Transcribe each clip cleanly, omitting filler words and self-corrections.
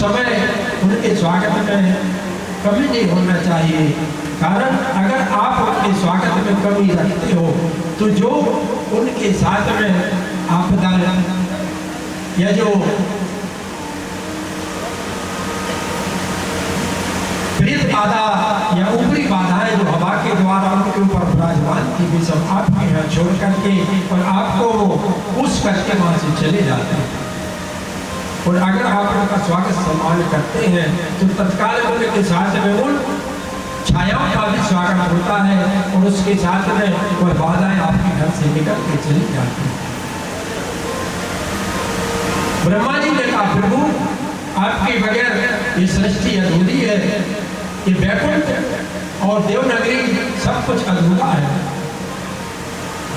समय उनके स्वागत में कमी नहीं होना चाहिए। कारण अगर आप उनके स्वागत में कमी रखते हो तो जो उनके साथ में आपदा या जो बाधा या ऊपरी बाधाएं जो हवा के द्वारा उनके ऊपर विराजमान थी, वे सब आपके यहाँ छोड़ करके और आपको उस करके वहां से चले जाते हैं। और अगर आप उनका स्वागत सम्मान करते हैं तो तत्काल उनके साथ में उन छायाओं का भी स्वागत होता है और उसके साथ में वह बाधाएं आपके घर से निकल के चली जाती है। ब्रह्मा जी ने कहा, प्रभु आपके बगैर ये सृष्टि अधूरी है, ये वैकुंठ और देवनगरी सब कुछ अधूरा है।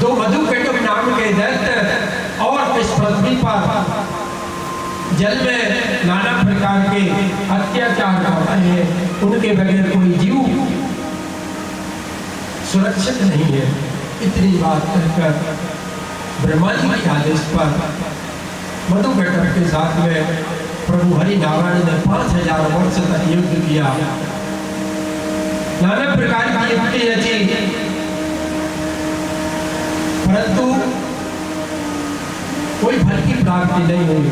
दो मधुकैटभ नाम के दैत्य और इस पृथ्वी पर जल में नाना प्रकार के अत्याचार कर रहे हैं, उनके बगैर कोई जीव सुरक्षित नहीं है। इतनी बात कहकर ब्रह्मा जी के आदेश पर मधुकैटभ के साथ में प्रभु हरि नारायण ने 5000 वर्ष तक युद्ध किया, नाना प्रकार की युक्ति रची, परंतु कोई फल की प्राप्ति नहीं हुई।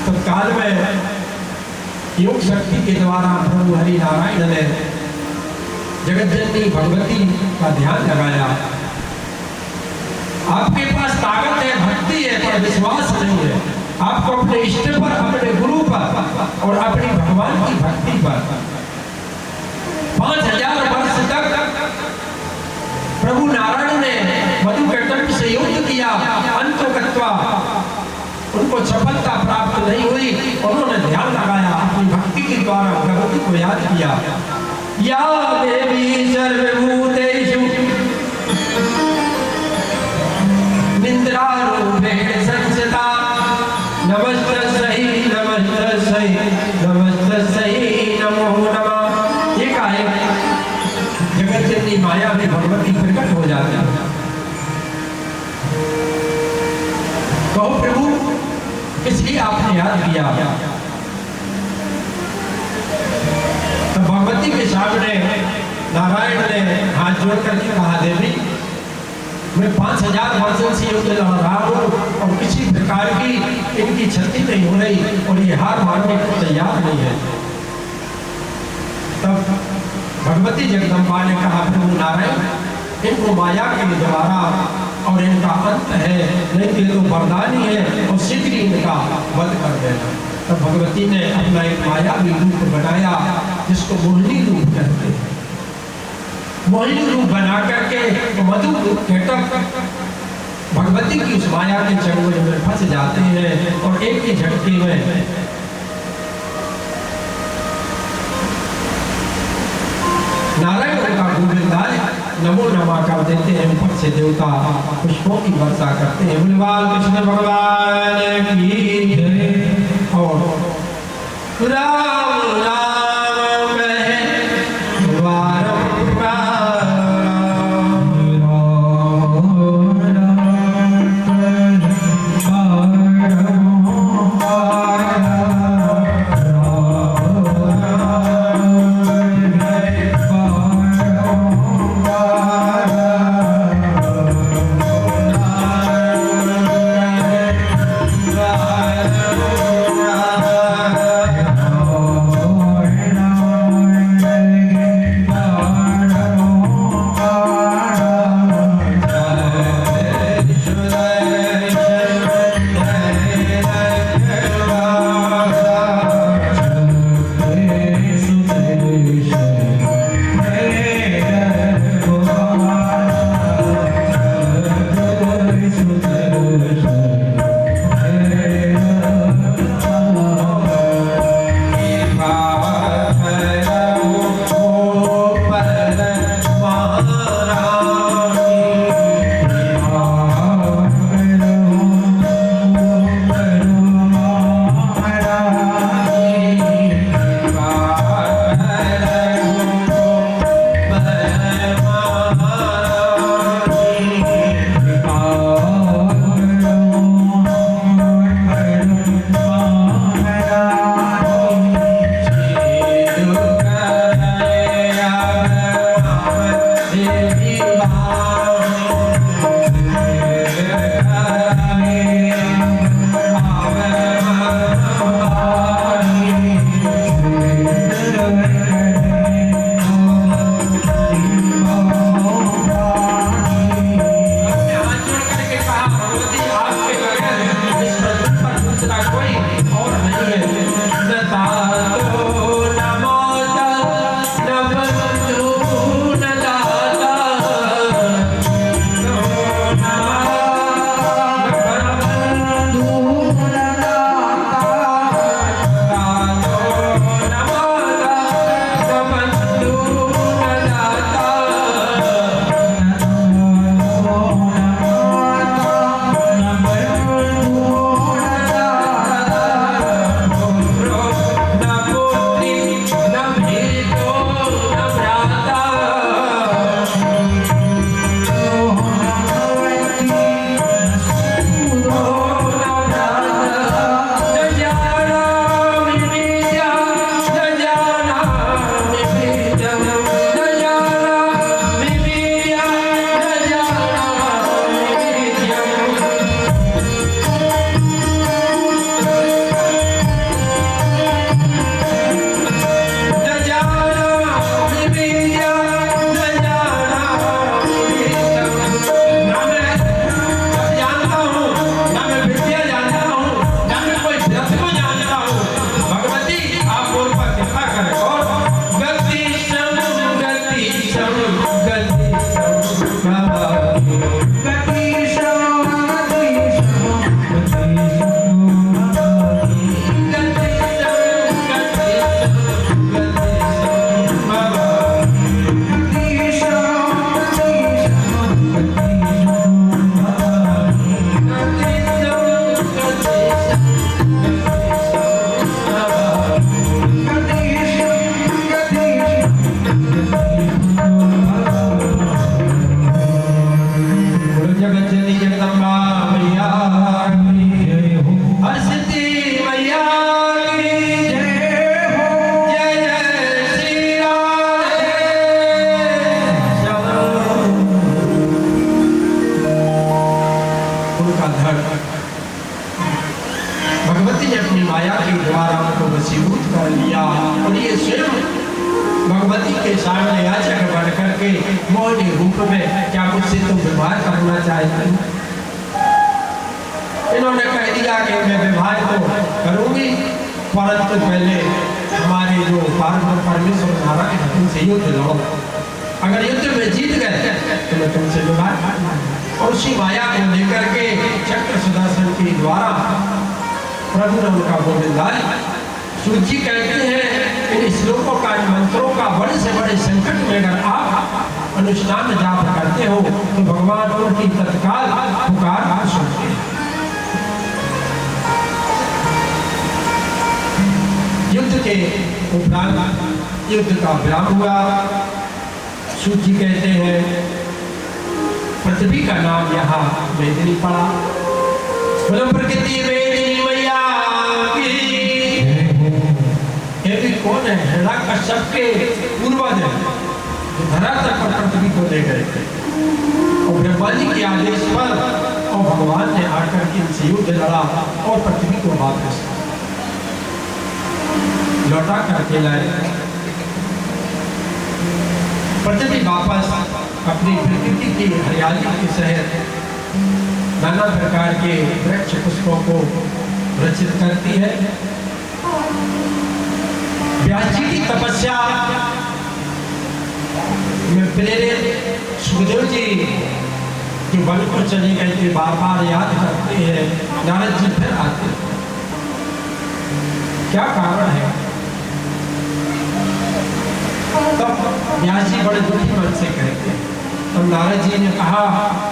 तत्काल में योग शक्ति के द्वारा प्रभु हरि नारायण ने जगत जननी भगवती का ध्यान लगाया। आपके पास ताकत है, भक्ति है, पर विश्वास नहीं है। आपको अपने इष्ट पर, अपने गुरु पर और अपने भगवान की भक्ति पर 5000 वर्ष तक प्रभु नारायण ने मधुकैटभ से युद्ध किया, अंततः उनको सफलता प्राप्त नहीं हुई। उन्होंने ध्यान लगाया, अपनी भक्ति के द्वारा भगवती को याद किया। या देवी सर्वभूतेषु निद्रारूपेण संस्थिता नमस्तस्यै नमस्तस्यै नमस्तस्यै नमो नमः। एकाएक जगत जननी माया में भगवती प्रकट हो जाती है। कहो प्रभु इसलिए आपने याद किया। तो भगवती के सामने नारायण ने हाथ जोड़ करके कहा, देवी मैं 5000 वर्षों से युद्ध लड़ रहा हूँ और किसी प्रकार की इनकी क्षति नहीं हो रही और ये हार मानने को तैयार नहीं है। तब भगवती जगदम्बा ने कहा, प्रभु नारायण इनको माया के द्वारा और इनका अंत है, नहीं कि तो वरदानी है और शीघ्र इनका वध कर देना। तब भगवती ने अपना एक मायावी रूप बनाया जिसको मोहिनी रूप कहते हैं। मोहिनी रूप बना करके मधुकैटभ भगवती की उस माया के चंगुल में फंस जाते हैं और एक ही झटके में नारायण का गोविंदाय नमो नमः कर देते हैं। ऊपर से देवता पुष्पों की वर्षा करते हैं। बोल कृष्ण भगवान की जय। और राम राम कहे उनका धड़। भगवती ने अपनी माया के द्वारा उनको वशीभूत कर लिया और ये स्वयं भगवती के सामने याचक बन करके मोहनी रूप में क्या मुझसे तुम व्यवहार करना चाहते हो? इन्होंने कह दिया कि मैं व्यवहार तो करूंगी, परंतु पहले हमारे जो पार्वती परमेश्वर नारायण है उनसे युद्ध लड़ो, अगर युद्ध में जीत गए तो मैं तुमसे व्यवहार। और उसी माया को लेकर के चक्र सुदर्शन के द्वारा प्रभु ने उनका गोविंद लाया। सूर्य जी कहते हैं इन श्लोकों का, इन मंत्रों का बड़े से बड़े संकट में अगर आप अनुष्ठान जाप करते हो तो भगवान उनकी तत्काल पुकार सुनते हैं। युद्ध के उपरांत युद्ध का विराम हुआ। सूर्य जी कहते हैं पृथ्वी का नाम यहाँ वेदिनी पड़ा। प्रकृति वेदिनी मैया की। ये भी कौन है? हिरण्यकश्यप के पूर्वज है जो धरातल पर पृथ्वी को ले गए थे और ब्रह्मा जी के आदेश पर और भगवान ने आकर के इनसे युद्ध लड़ा और पृथ्वी को वापस लौटा करके लाए। पृथ्वी वापस अपनी प्रकृति की हरियाली के शहर नाना प्रकार के वृक्ष पुष्पों को रचित करती है। व्यास जी की तपस्या में प्रेरित सुखदेव जी जो वन को चले गए थे बार बार याद करते हैं, नारद जी फिर आते हैं। क्या कारण है? तब व्यास जी बड़े दुखी मन से कहते हैं। तो नारद जी ने कहा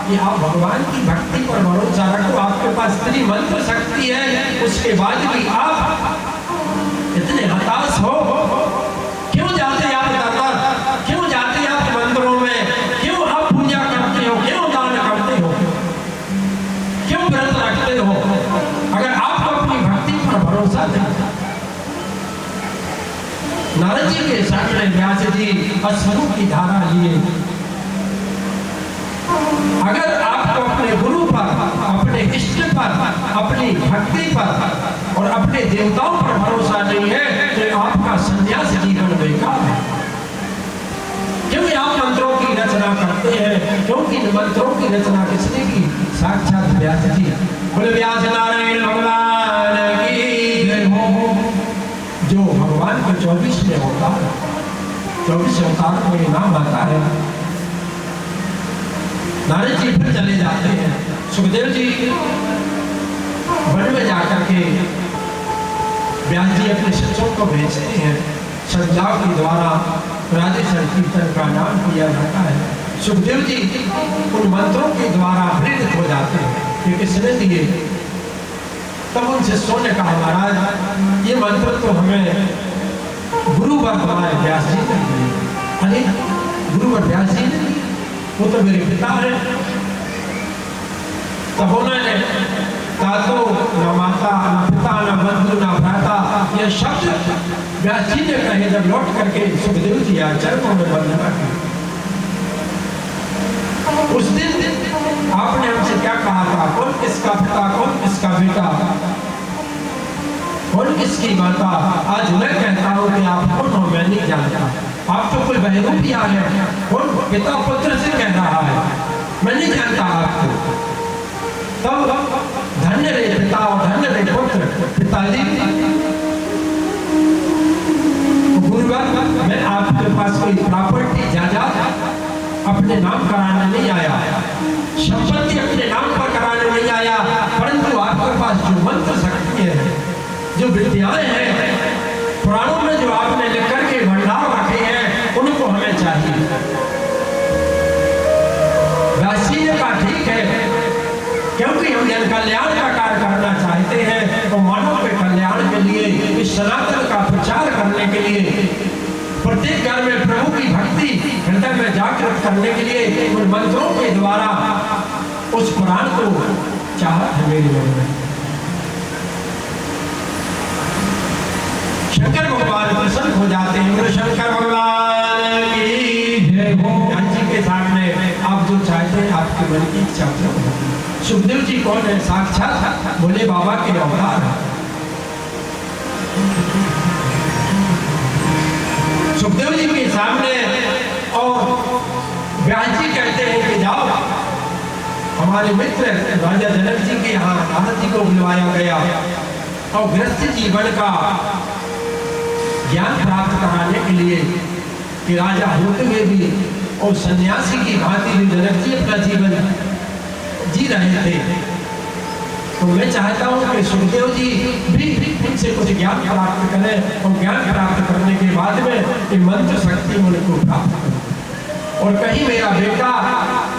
कि आप भगवान की भक्ति पर भरोसा रखो, आपके पास इतनी मंत्र शक्ति है, उसके बाद भी आप इतने हताश हो। क्यों जाते आप दरबार? क्यों जाते आप मंदिरों में? क्यों आप पूजा करते हो? क्यों दान करते हो? क्यों व्रत रखते हो? अगर आपको अपनी भक्ति पर भरोसा नहीं। नारद जी के सामने व्यास जी अश्रु की धारा लिए। अगर आपको अपने गुरु पर, अपने इष्ट पर, अपनी भक्ति पर और अपने देवताओं पर भरोसा नहीं है तो आपका संन्यास जीवन बेकार है। क्योंकि आप मंत्रों की रचना करते हैं, क्योंकि मंत्रों की रचना किसने की? साक्षात व्यास जी। बोले व्यास नारायण भगवान की जय हो। जो भगवान के 24वें अवतार, 24 अवतार में नाम आता है। नारद जी फिर चले जाते हैं। सुखदेव जी वन में जाकर के व्यास जी अपने शिष्यों को भेजते हैं। संध्याओं के द्वारा राधे संकीर्तन का नाम किया जाता है। सुखदेव जी उन मंत्रों के द्वारा प्रेरित हो जाते हैं कि किसने दिए। तब उन शिष्यों ने कहा महाराज ये मंत्र तो हमें गुरुवर हमारे व्यास जी ने दिए। अरे गुरुवर व्यास जी ने, वो तो मेरे पिता है। तब उन्होंने कहा तो न माता न पिता न बंधु न भ्राता ये शब्द व्यास जी ने कहे। जब लौट करके सुखदेव जी आचरणों में वंदना की। उस दिन आपने हमसे क्या कहा था? कौन किसका पिता, कौन किसका बेटा, कौन किसकी माता? आज मैं कहता हूँ कि आप कौन हो मैं नहीं जानता। आप तो कोई बहरूपिया है। कौन पिता पुत्र से कह रहा है? मैं नहीं जानता आपको। तब धन्य रे पिता और धन्य रे पुत्र। पिताजी गुरुवर मैं आपके पास कोई प्रॉपर्टी जायदाद अपने नाम कराने नहीं आया, संपत्ति अपने नाम पर कराने नहीं आया, परंतु आपके पास जो मंत्र शक्ति है, जो विद्याएं हैं, पुराणों में जो आपने लिख करके भंडार रखे हैं, उनको हमें चाहिए। व्यास जी ने कहा ठीक है, क्योंकि हम जन कल्याण का कार्य करना चाहते हैं तो मानव के कल्याण के लिए, इस सनातन का प्रचार करने के लिए, प्रत्येक घर में प्रभु की भक्ति हृदय में जागृत करने के लिए उन मंत्रों के द्वारा उस पुराण को चाहत है मेरे मन में। शंकर भगवान प्रसन्न हो जाते हैं। शंकर भगवान की जय हो। जी के सामने आप जो चाहते हैं आपके मन की इच्छा पूर्ण होगी। सुखदेव जी कौन है? साक्षात भोले बाबा के अवतार है। सुखदेव जी के सामने और व्यास जी कहते हैं कि जाओ, हमारे मित्र राजा जनक जी के यहाँ नारद जी को बुलवाया गया और गृहस्थ जीवन का ज्ञान प्राप्त कराने के लिए कि राजा होते हुए भी और सन्यासी की भांति जनक जी अपना जीवन जी रहे थे। तो मैं चाहता हूँ कि सुखदेव जी भी उनसे कुछ ज्ञान प्राप्त करें और ज्ञान प्राप्त करने के बाद में मंत्र शक्ति उनको प्राप्त करें और कहीं मेरा बेटा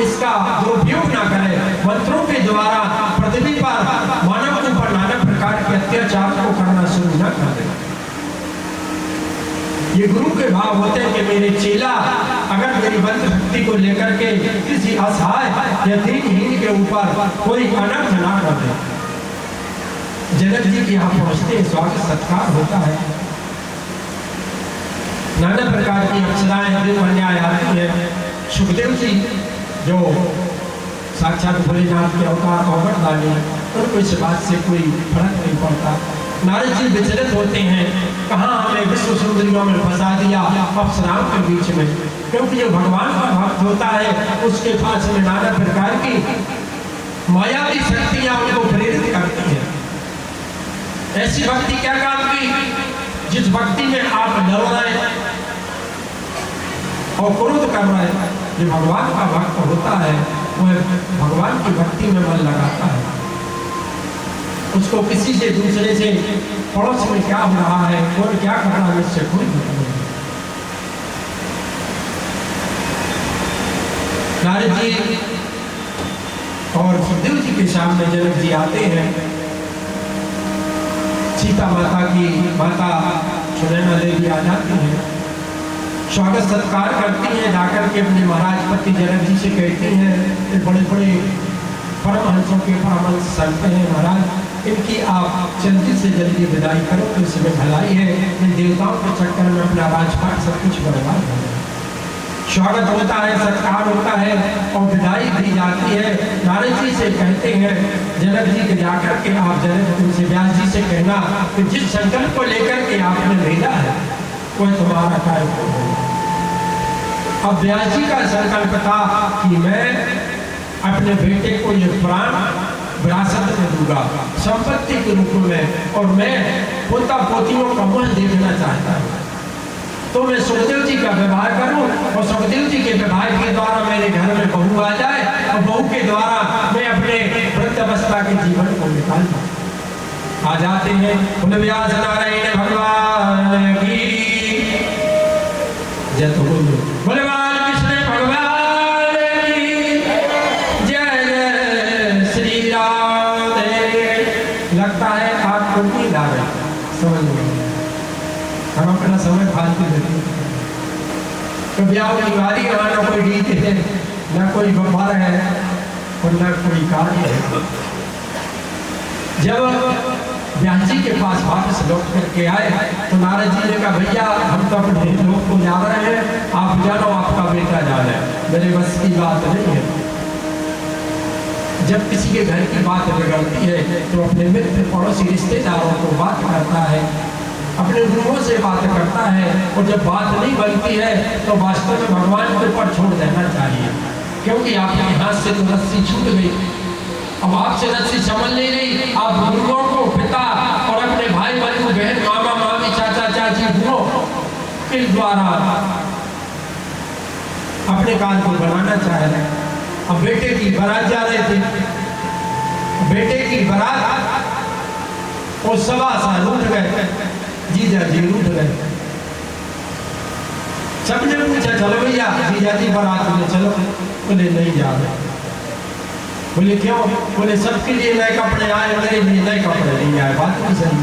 इसका दुरुपयोग ना करे, मंत्रों के द्वारा पृथ्वी पर मानव के ऊपर नाना प्रकार के अत्याचार को करना शुरू न कर दे। ये गुरु के भाव होते हैं कि मेरे चेला अगर मेरी मंत्र शक्ति को लेकर के किसी असहाय या दीनहीन के ऊपर कोई अनर्थ ना कर दे। जनक जी के यहाँ पहुंचते स्वागत सत्कार होता है, नाना प्रकार की अप्सराएं देवकन्याएं आती है। सुखदेव जी जो साक्षात भोलेनाथ के अवतार अवतारदानी, उनको इस बात से कोई फर्क नहीं पड़ता। नारद जी विचलित होते हैं, कहाँ हमें विश्व सुंदरियों में फंसा दिया अप्सराओं के बीच में, क्योंकि जो भगवान का भक्त होता है उसके पास में नाना प्रकार की मायावी शक्तियां उनको प्रेरित करती है। ऐसी भक्ति क्या काम की जिस भक्ति में आप डर रहे और क्रोध कर रहे हैं। जो भगवान का भक्त होता है वह भगवान की भक्ति में मन लगाता है, उसको किसी से दूसरे से पड़ोस में क्या हो रहा है, कौन क्या कर रहा है, इससे कोई मतलब नहीं। नारद जी और सुखदेव जी के सामने जनक जी आते हैं। सीता माता की माता सुनैना देवी आ जाती है, स्वागत सत्कार करती है, जाकर के अपने महाराज पति जनक जी से कहती हैं, बड़े बड़े परमहंसों के परमहंस संत हैं महाराज, इनकी आप जल्दी से जल्दी विदाई करो तो इसमें भलाई है, इन देवताओं के चक्कर में अपना राजपाट सब कुछ बर्बाद हो गया। स्वागत होता है, सत्कार होता है और विदाई दी जाती है। नारद जी से कहते हैं जनक जी के जाकर के आप जनक उनसे व्यास जी से कहना कि जिस संकल्प को लेकर के आपने भेजा है वह तुम्हारा कार्य हो। अब व्यास जी का संकल्प था कि मैं अपने बेटे को ये प्राण विरासत में दूंगा संपत्ति के रूप में, और मैं पोता पोतियों का मुँह देखना चाहता हूँ। तो मैं सुखदेव जी का व्यवहार करूं और सुखदेव जी के व्यवहार के द्वारा मेरे घर में बहू आ जाए और बहू के द्वारा मैं अपने वृद्धावस्था के जीवन को निकाल पाऊं। आ जाते हैं बोले व्यास नारायण भगवान की जय। तो बोले कृष्ण भगवान की जय, जय श्री राम। लगता है आपको नींद आ रही, समझ में हम अपना समय फालतू देते हैं। कभी आओ दीवारी ना कोई डीजे है, ना कोई व्यापार है और ना कोई कार्य है। जब व्यास जी के पास वापस लौट करके आए तो नारद जी ने कहा भैया हम तो अपने लोग को जा रहे हैं, आप जानो, आपका बेटा जाना है, मेरे बस की बात नहीं है। जब किसी के घर की बात बिगड़ती है तो अपने मित्र पड़ोसी रिश्तेदारों को बात करता है, अपने गुरुओं से बात करता है, और जब बात नहीं बनती है तो वास्तव में भगवान के ऊपर छोड़ देना चाहिए, क्योंकि आपके हाथ से तो रस्सी छूट गई, अब आपसे रस्सी संभल नहीं रही। आप गुरुओं को, पिता और अपने भाई बंधु बहन मामा मामी चाचा चाची गुरुओं के द्वारा अपने काल को बनाना चाह रहे हैं। अब बेटे की बारात जा रहे थे, बेटे की बारात और सवा साल उठ गए, जीजा जी उठ गए। सबने पूछा चलो भैया जीजा जी बारात में चलो, बोले नहीं जा रहे। बोले क्यों? बोले सबके लिए नए कपड़े आए, मेरे लिए नए कपड़े नहीं आए। बात भी सही।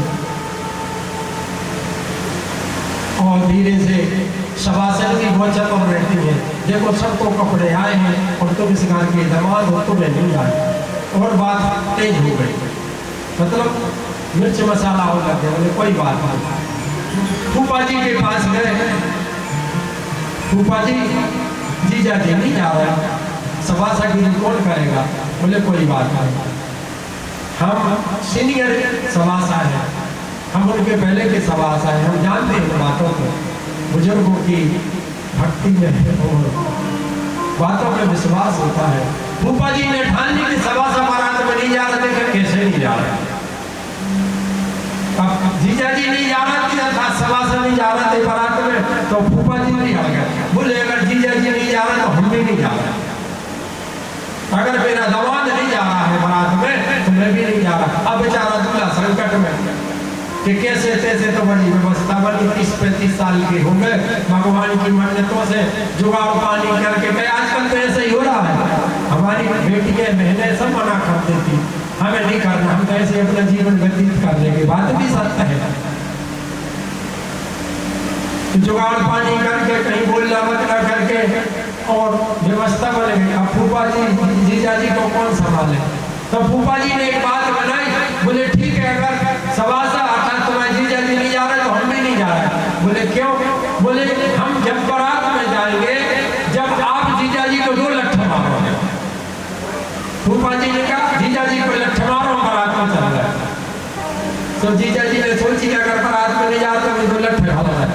और धीरे से सभासद की बहुत चतुर रहती है, देखो सबको कपड़े आए हैं और तुम इस घर के दामाद हो, तुम्हें नहीं आए, और बात तेज हो गई, मतलब मिर्च मसाला हो लग गया। बोले कोई बात नहीं। फूफा जी के पास गए, फूफा जी जीजा जी नहीं जा रहा, सभासद कौन करेगा? बोले कोई बात नहीं, हम सीनियर सभासद हैं, हम उनके पहले के सभासद हैं, हम जानते हैं बातों को, बुजुर्गों की भक्ति में और बातों में विश्वास होता है। फूफा जी ने ठान ली कि सभासद बारात में नहीं जा रहे थे, कैसे नहीं जा रहे, अब जीजा जी नहीं जा रहा था, सभासद नहीं जा रहे थे बारात में, तो फूफा जी नहीं आ गए। बोले अगर जीजा जी नहीं जा रहे तो हम भी नहीं जा रहे, अगर मेरा दवान नहीं जा रहा है बारात में तो मैं भी नहीं जा रहा। अब बेचारा दूल्हा संकट में कि कैसे तैसे तो बड़ी व्यवस्था बनी, 30-35 साल के हो गए, भगवान की मन्नतों से जुगाड़ पानी करके गए। आजकल तो ऐसे ही हो रहा है, हमारी बेटियां बहनें सब मना कर देती, हमें नहीं करना, हम तो ऐसे अपना जीवन व्यतीत करने की बात भी सत्य है। जुगाड़ पानी करके कहीं बोलना बदला करके और व्यवस्था बन गई। अब फूफा जी जीजा जी को कौन संभाले, तो फूफा जी ने एक बात बनाई, बोले ठीक है अगर सभासद अर्थात तुम्हारे जीजा जी नहीं जा रहे तो हम भी नहीं जा रहे। बोले क्यों, बोले हम जब बारात में जाएंगे जब आप जीजा जी को 2 लठ मारोगे। फूफा जी ने कहा जीजा जी को लठ मारो, बारात में चल रहा है। तो जीजा जी ने सोची अगर बारात में नहीं जाता तो 2 लठ घाल रहा है,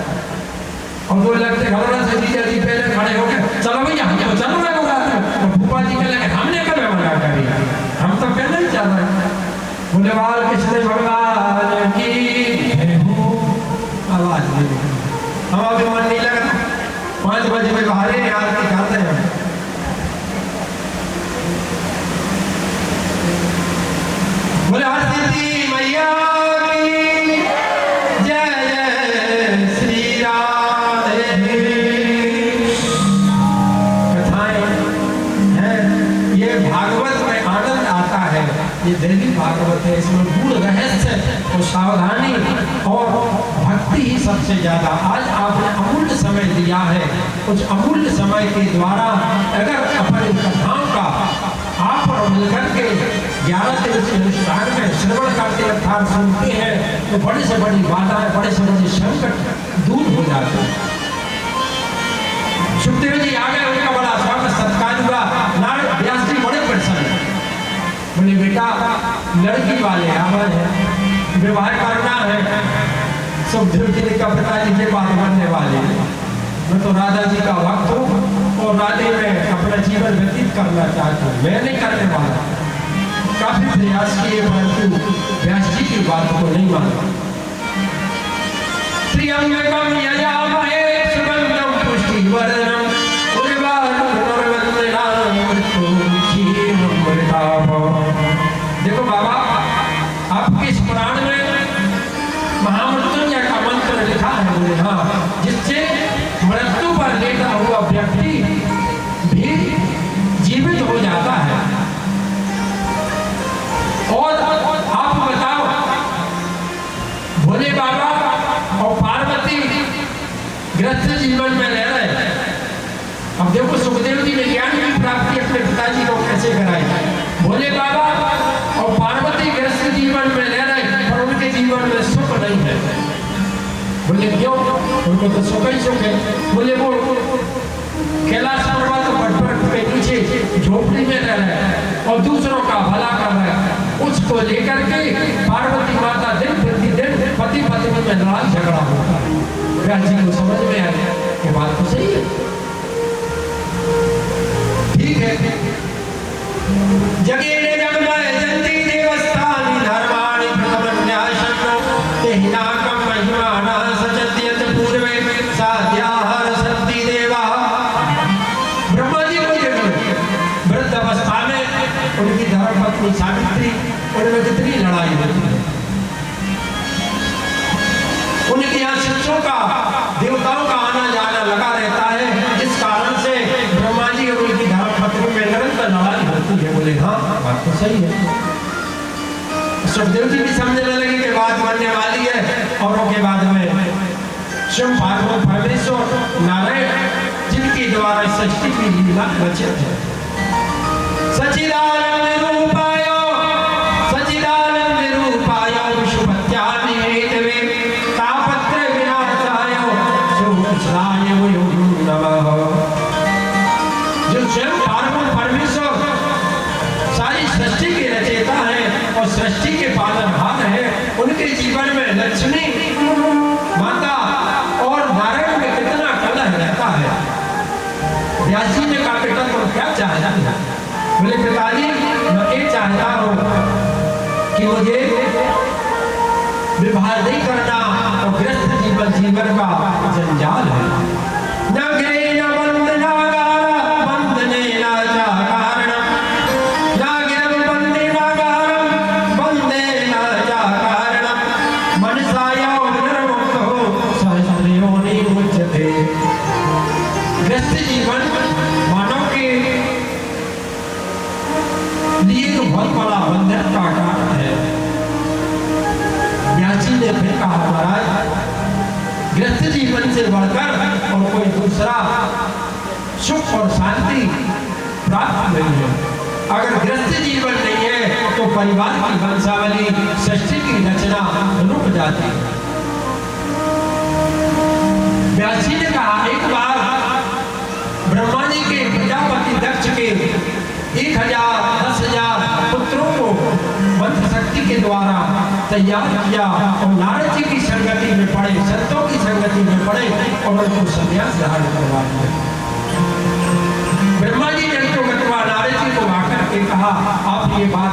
और 2 लठ घालना से जीजा जी पहले खड़े हो गए, चलो भैया हम तो चल रहे हो बारात में। तो फूफा जी कहने लगे हमने कब मना करी, हम तो पहले ही चल रहे हैं। बोले बाल कृष्ण भगवान की आवाज नहीं, हम अभी मन नहीं लगा, 5 बजे में बाहर आरती करते हैं। बोले हरसिद्धि मैया की जय जय श्री राधे। कथाएं हैं, ये भागवत में आनंद आता है, ये देवी भागवत है, इसमें गूढ़ रहस्य और सावधानी और भक्ति ही सबसे ज्यादा। आज आपने अमूल्य समय दिया है, कुछ अमूल्य समय के द्वारा अगर अपनी कथाओं का आप और मिलकर के 11 दिन के अनुष्ठान में श्रवण करते अर्थात सुनते हैं तो बड़ी से बड़ी बाधाएं, बड़े से बड़े संकट दूर हो जाते हैं। सुखदेव जी आ गए, उनका बड़ा स्वागत सत्कार हुआ, नारद व्यास जी बड़े प्रसन्न। बोले बेटा लड़की वाले आवाज है, विवाह करना है, सुखदेव जी का पिताजी के बाद बनने वाले, मैं तो राधा जी का भक्त हूँ और राधे में अपना जीवन व्यतीत करना चाहता हूँ, मैं नहीं करने वाला। काफी प्रयास किए परंतु व्यास जी की बात को नहीं माना। त्र्यंबकम यजामहे सुगंधम पुष्टिवर्धनम देखो बाबा, आपके इस पुराण में महामृत्युंजय का मंत्र लिखा है। बोले हाँ, जिससे मृत्यु पर लेटा हुआ व्यक्ति भी जीवित हो जाता है। और आप बताओ, भोले बाबा और पार्वती गृहस्थ जीवन में रह रहे। अब देखो सुखदेव जी ने ज्ञान की प्राप्ति अपने पिताजी को कैसे कराई। भोले बाबा और पार्वती गृहस्थ जीवन में रह रहे पर उनके जीवन में सुख नहीं है। बोले क्यों, उनको तो सुख ही सुख है। बोले वो कैलाश पर्वत के नीचे झोपड़ी में रह रहे और दूसरों का भला कर रहे, उसको लेकर के पार्वती माता दिन प्रतिदिन पति पत्नी में लड़ाई झगड़ा होता है। व्यास जी को समझ में आया कि बात तो सही है, ठीक है। जगेरे जगमय जंती देवस्थानि धर्माणि प्रथमन्यासन्नो तेहिनाकं महिमानः सचत्यत पूर्वे साध्याः सन्ति देवाः। ब्रह्मा जी को जगह वृद्ध अवस्था में उनकी धर्मपत्नी सावित्री, उनमें कितनी लड़ाई होती है। उनके यहाँ शिष्यों का, देवताओं का आना जाना लगा रहता है, जिस कारण से ब्रह्मा जी और उनकी धर्मपत्नी में निरंतर लड़ाई होती है। बोले हाँ, बात तो सही है। सुखदेव जी भी समझने लगे कि बात बनने वाली है, और उनके बाद में शिव पार्वती परमेश्वर नारायण जिनके द्वारा सृष्टि की लीला रचित है। सच्चिदानंद रूपाय सच्चिदानंद रूपाय विष्णुपत्यानि हेतवे तापत्र विनाशाय शुभकृष्णाय नमः। जो स्वयं पार्वती परमेश्वर सारी बोले पिताजी मैं ये चाहता हूँ कि मुझे विवाह नहीं करना और गृहस्थ जीवन जीवन का जंजाल है। न गृह न बंधनागार बंधने न जाकारणम, न गृह बंधनागारम बंधे न जाकारणम, मनसाया निर्मुक्तो सहस्रयोनि मुच्यते। गृहस्थ जीवन मानव के लिए तो बहुत बड़ा बंधन का कारण है। व्यासी ने फिर कहा महाराज गृहस्थ जीवन से बढ़कर और कोई दूसरा सुख और शांति प्राप्त नहीं है। अगर गृहस्थ जीवन नहीं है तो परिवार की वंशावली सृष्टि की रचना रुक जाती है। व्यासी ने कहा एक बार ब्रह्मा जी के प्रजापति दक्ष के 1000 10,000 पुत्रों को मंत्र शक्ति के द्वारा तैयार किया और नारद जी की संगति में पड़े, संतों की संगति में पड़े और उनको संन्यास धारण करवा दिया। ब्रह्मा जी ने उनको बतवा नारद जी को आकर के कहा आप ये बात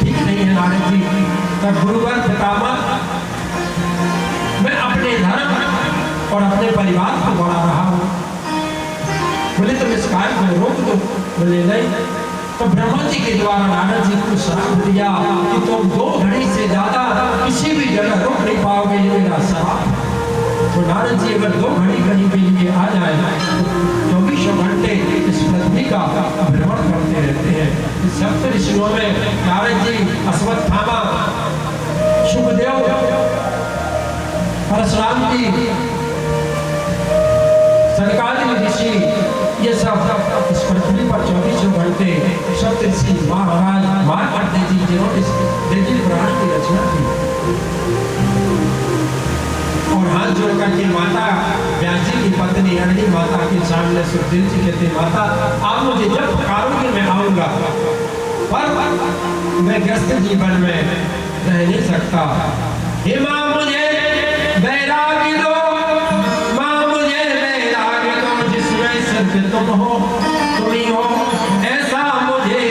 ठीक नहीं है नारद जी। तब गुरुवर पितामह मैं अपने धर्म और अपने परिवार को बढ़ा रहा हूँ। बोले तुम इस कार्य को रोक दो। बोले नहीं। तो ब्रह्मा जी के द्वारा नारद जी को श्राप दिया कि तुम 2 घड़ी से ज्यादा किसी भी जगह रुक नहीं पाओगे, ये मेरा श्राप। तो नारद जी अगर 2 घड़ी कहीं के लिए आ जाए तो 24 घंटे इस पृथ्वी का भ्रमण करते रहते हैं। इस सप्त ऋषियों में नारद जी, अश्वत्थामा, शुभदेव, परशुराम जी, सनकादिक ऋषि, ये सब इस पृथ्वी पर 24 घंटे सप्त ऋषि महाराज मार्कंडेय जी जिन्होंने देवी पुराण की रचना की और हाथ जोड़ करके माता व्यास जी की पत्नी अरणी माता के सामने सुखदेव जी कहते माता आप मुझे जब पुकारोगे मैं आऊंगा, पर मैं गृहस्थ जीवन में रह नहीं सकता। हे मां मुझे वैराग्य दो, तुम हो तुम ही हो, ऐसा मुझे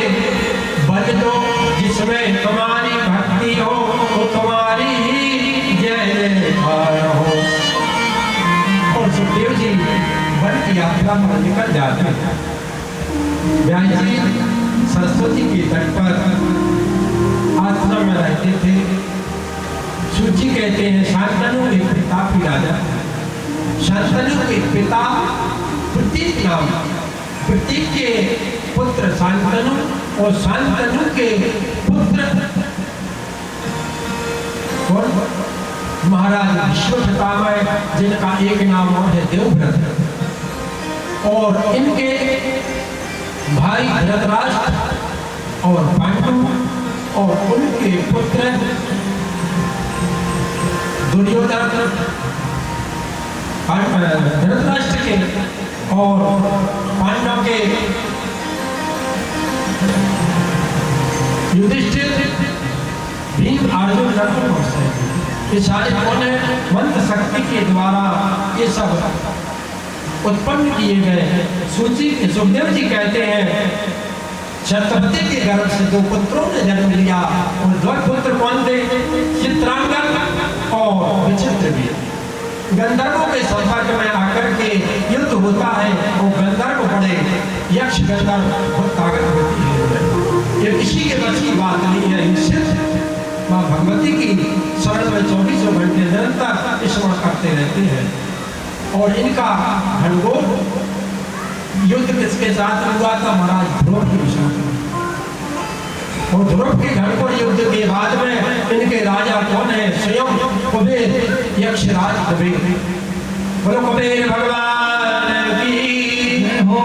बल दो जिसमें तुम्हारी भक्ति हो तो तुम्हारी ही जय जयकार हो। और सुखदेव जी वन की यात्रा पर निकल जाते हैं। व्यास जी सरस्वती के तट पर आश्रम में रहते थे। सूची कहते हैं शांतनु के पिता राजा, शांतनु के पिता प्रतीक नाम, प्रतीक के पुत्र शांतनु और शांतनु के पुत्र और महाराज विश्वपितामह जिनका एक नाम और है देवव्रत, और इनके भाई धृतराष्ट्र और पांडु और उनके पुत्र दुर्योधन, धृतराष्ट्र के और पांडव के युधिष्ठिर, भीम, अर्जुन, नकुल, ये सारे कौन है? मंत्र शक्ति के द्वारा ये सब उत्पन्न किए गए। सूची सुखदेव जी कहते हैं छत्रपति के गर्भ से 2 पुत्रों ने जन्म लिया और 2 पुत्र कौन थे? चित्रांगद और विचित्रवीर। गंधर्वों के संपर्क में आकर के युद्ध होता है और गंधर्व बड़े यक्ष गंधर्व बहुत ताकत होती है। ये किसी के बस की बात नहीं है। सिर्फ माँ भगवती की शरण में 24 घंटे निरंतर स्मरण करते रहते हैं। और इनका घनघोर युद्ध किसके साथ हुआ था? महाराज ध्रुव के साथ। और ध्रुव के घनघोर युद्ध के बाद में इनके राजा कौन है? स्वयं कुबेर, यक्षराज कुबेर। बोलो कुबेर भगवान की हो।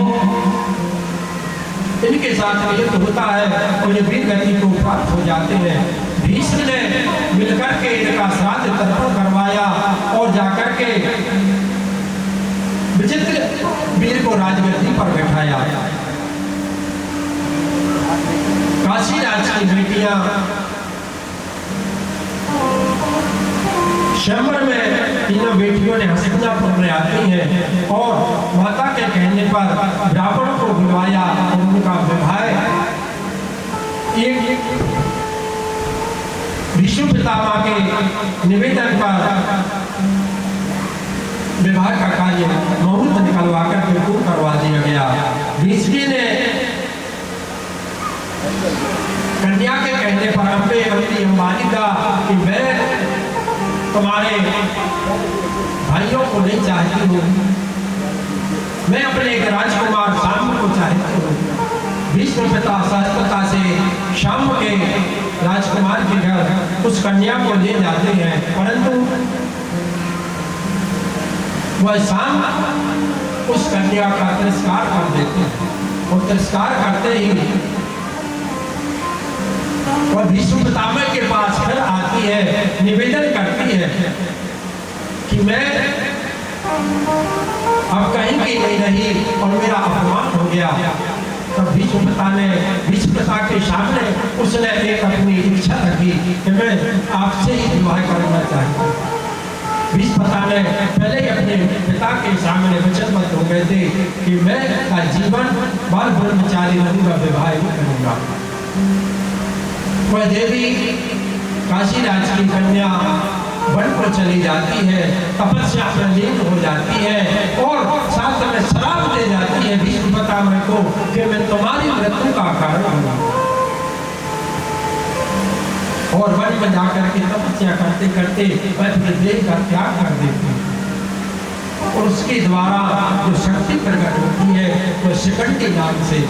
इनके साथ युद्ध होता है और ये वीर गति को प्राप्त हो जाते हैं। भीष्म ने मिलकर के इनका श्राद्ध तर्पण करवाया और जाकर के विचित्र वीर को राजगद्दी पर बैठाया। काशी राज की बेटियां शंबर में तीनों बेटियों ने हस्तिनापुर में आती हैं और माता के कहने पर ब्राह्मणों को बुलवाया और उनका विवाह एक भीष्म पितामह के निवेदन पर विवाह का कार्य मुहूर्त निकलवा कर बिल्कुल करवा दिया गया। भीष्म ने कन्या के कहने पर अंबानी का कि मैं तुम्हारे भाइयों को नहीं चाहती हूँ, मैं अपने एक राजकुमार शाम को चाहती हूँ। भीष्म पिता सहजता से शाम के राजकुमार के घर उस कन्या को ले जाते हैं, परंतु वह शाम उस कन्या का तिरस्कार कर देते हैं और तिरस्कार करते ही वह भीष्म पितामह के पास फिर आती है, निवेदन करती है कि मैं अब कहीं की नहीं रही और मेरा अपमान हो गया। तब भीष्म पिता के सामने उसने एक अपनी इच्छा रखी कि मैं आपसे ही विवाह करना चाहती हूँ। भीष्म पिता ने पहले ही अपने पिता के सामने वचनबद्ध हो गए थे कि मैं का जीवन बाल ब्रह्मचारी रहूंगा, विवाह नहीं करूंगा। वह देवी काशीराज की कन्या वन को चली जाती है, तपस्या में लीन हो जाती है और साथ में शराब दे जाती है भीष्म पितामह को कि मैं तुम्हारी मृत्यु का कारण हूँ। और वन में जाकर के तपस्या करते करते वह अपने देह का त्याग कर देती है और उसके द्वारा जो शक्ति प्रकट होती है वह शिखंडी नाम से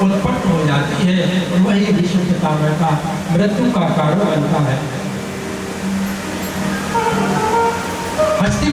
उत्पन्न हो जाती है और वही भीष्म पितामह का मृत्यु का कारण बनता है।